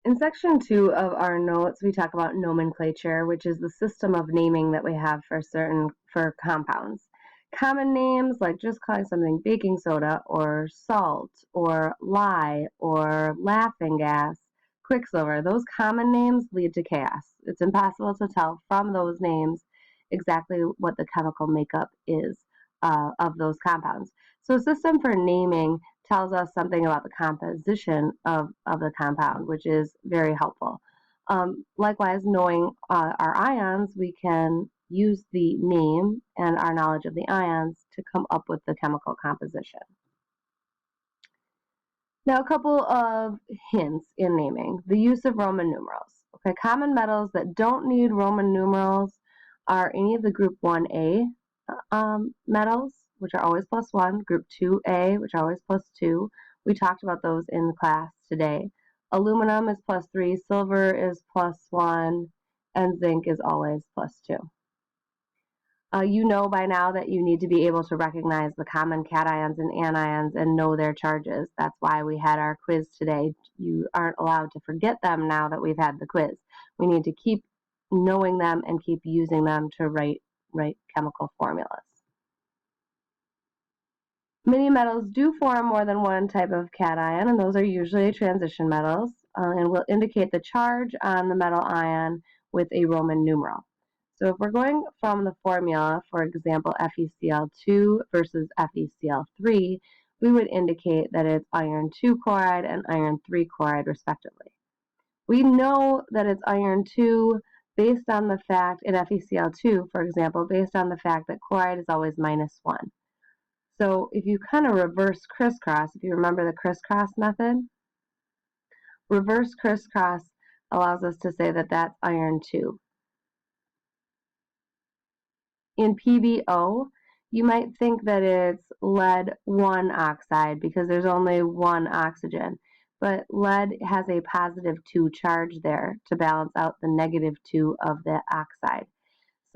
In section 2 of our notes, we talk about nomenclature, which is the system of naming that we have for compounds. Common names, like just calling something baking soda or salt or lye or laughing gas, quicksilver, those common names lead to chaos. It's impossible to tell from those names exactly what the chemical makeup is of those compounds. So a system for naming tells us something about the composition of the compound, which is very helpful. Likewise, knowing our ions, we can use the name and our knowledge of the ions to come up with the chemical composition. Now, a couple of hints in naming. The use of Roman numerals. Okay, common metals that don't need Roman numerals are any of the group 1A metals, which are always +1, group 2A, which are always +2. We talked about those in class today. Aluminum is +3, silver is +1, and zinc is always +2. You know by now that you need to be able to recognize the common cations and anions and know their charges. That's why we had our quiz today. You aren't allowed to forget them now that we've had the quiz. We need to keep knowing them and keep using them to write chemical formulas. Many metals do form more than one type of cation, and those are usually transition metals, and will indicate the charge on the metal ion with a Roman numeral. So if we're going from the formula, for example, FeCl2 versus FeCl3, we would indicate that it's iron 2 chloride and iron 3 chloride, respectively. We know that it's iron 2 based on the fact, in FeCl2, for example, based on the fact that chloride is always -1. So if you kind of reverse crisscross, if you remember the crisscross method, reverse crisscross allows us to say that that's iron 2. In PbO, you might think that it's lead 1 oxide because there's only one oxygen, but lead has a +2 charge there to balance out the -2 of the oxide.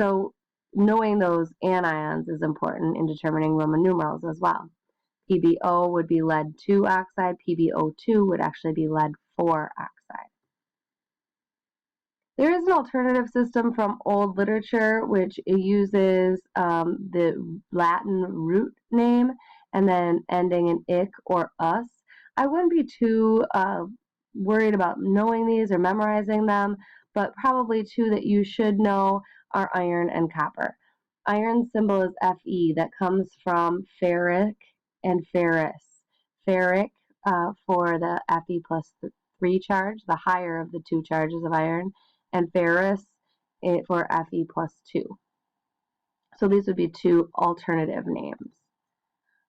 So knowing those anions is important in determining Roman numerals as well. PbO would be lead 2 oxide, PbO2 would actually be lead 4 oxide. There is an alternative system from old literature which uses the Latin root name and then ending in ic or us. I wouldn't be too worried about knowing these or memorizing them, but probably two that you should know are iron and copper. Iron symbol is Fe. That comes from ferric and ferrous. Ferric for the Fe+3 charge, the higher of the two charges of iron, and ferrous for Fe+2. So these would be two alternative names.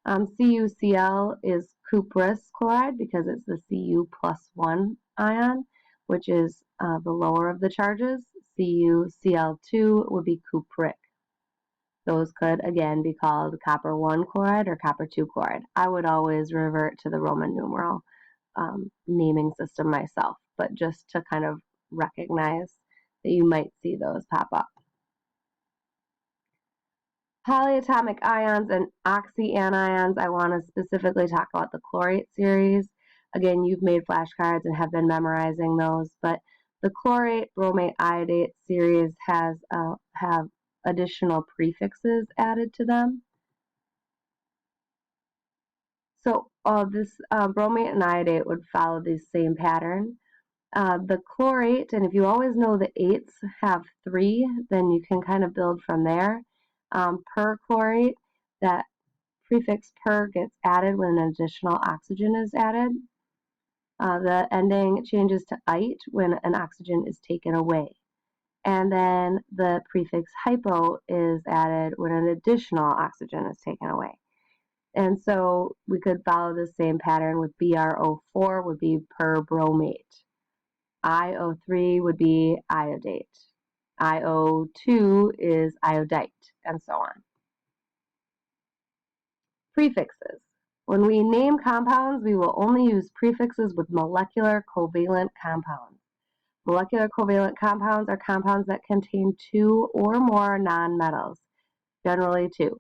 CuCl is cuprous chloride because it's the Cu+1 ion, which is the lower of the charges. CuCl2 would be cupric. Those could, again, be called copper 1 chloride or copper 2 chloride. I would always revert to the Roman numeral naming system myself, but just to kind of recognize that you might see those pop up. Polyatomic ions and oxyanions, I want to specifically talk about the chlorate series. Again, you've made flashcards and have been memorizing those, but the chlorate bromate iodate series have additional prefixes added to them. So this bromate and iodate would follow the same pattern. The chlorate, and if you always know the 8s have 3, then you can kind of build from there. Perchlorate, that prefix per gets added when an additional oxygen is added. The ending changes to ite when an oxygen is taken away. And then the prefix hypo is added when an additional oxygen is taken away. And so we could follow the same pattern with BrO4 would be perbromate. IO3 would be iodate. IO2 is iodite, and so on. Prefixes. When we name compounds, we will only use prefixes with molecular covalent compounds. Molecular covalent compounds are compounds that contain 2 or more nonmetals, generally 2.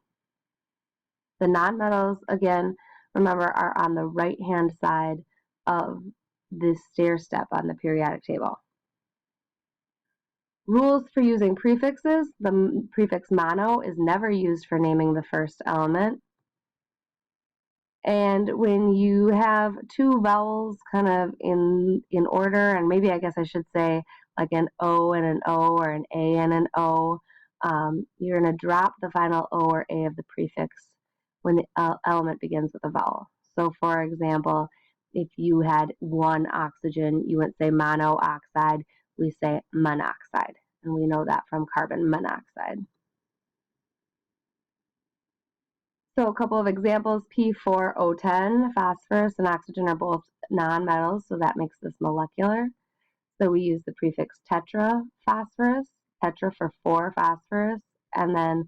The nonmetals, again, remember, are on the right-hand side of this stair step on the periodic table. Rules for using prefixes. The prefix mono is never used for naming the first element. And when you have two vowels kind of in order, and maybe I guess I should say like an O and an O or an A and an O, you're going to drop the final O or A of the prefix when the element begins with a vowel. So for example, if you had one oxygen, you wouldn't say monoxide, we say monoxide. And we know that from carbon monoxide. So a couple of examples, P4O10, phosphorus and oxygen are both nonmetals, so that makes this molecular. So we use the prefix tetra phosphorus, tetra for 4 phosphorus, and then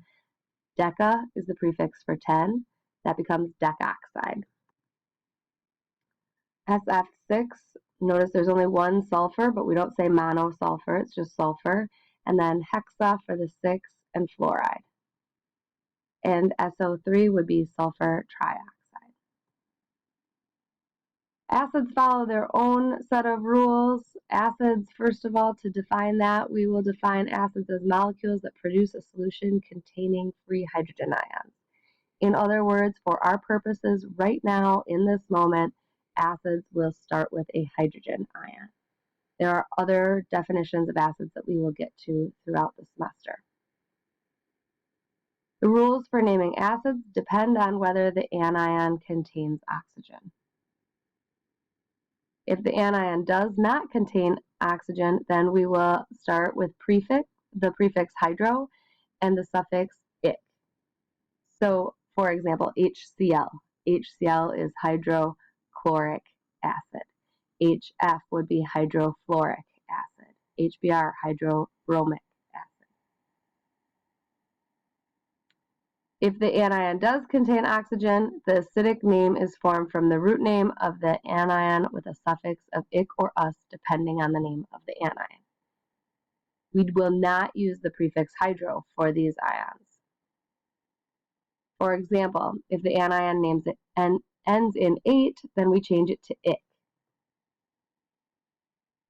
deca is the prefix for 10. That becomes decoxide. SF6, notice there's only one sulfur, but we don't say monosulfur, it's just sulfur. And then hexa for the 6 and fluoride. And SO3 would be sulfur trioxide. Acids follow their own set of rules. Acids, first of all, to define that, we will define acids as molecules that produce a solution containing free hydrogen ions. In other words, for our purposes right now, in this moment, acids will start with a hydrogen ion. There are other definitions of acids that we will get to throughout the semester. The rules for naming acids depend on whether the anion contains oxygen. If the anion does not contain oxygen, then we will start with the prefix hydro and the suffix "ic." So, for example, HCl. HCl is hydrochloric acid. HF would be hydrofluoric acid. HBr, hydrobromic acid. If the anion does contain oxygen, the acidic name is formed from the root name of the anion with a suffix of "ic" or "us" depending on the name of the anion. We will not use the prefix hydro for these ions. For example, if the anion names it ends in 8, then we change it to "ic."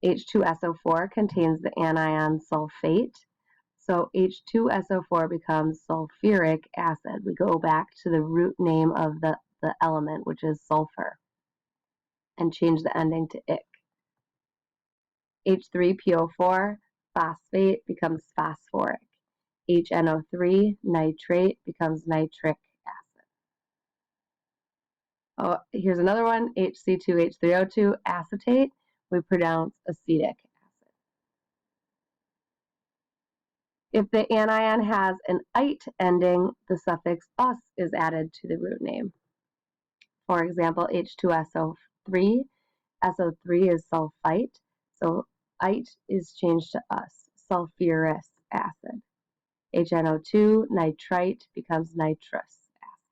H2SO4 contains the anion sulfate, so H2SO4 becomes sulfuric acid. We go back to the root name of the element, which is sulfur, and change the ending to "ic." H3PO4, phosphate, becomes phosphoric. HNO3, nitrate, becomes nitric acid. Oh, here's another one, HC2H3O2, acetate, we pronounce acetic acid. If the anion has an "ite" ending, the suffix "us" is added to the root name. For example, H2SO3, SO3 is sulfite, so "ite" is changed to "us," sulfurous acid. HNO2, nitrite, becomes nitrous acid.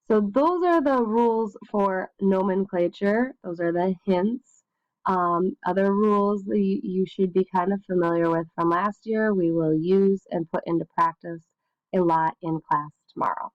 So those are the rules for nomenclature. Those are the hints. Other rules that you should be kind of familiar with from last year, we will use and put into practice a lot in class tomorrow.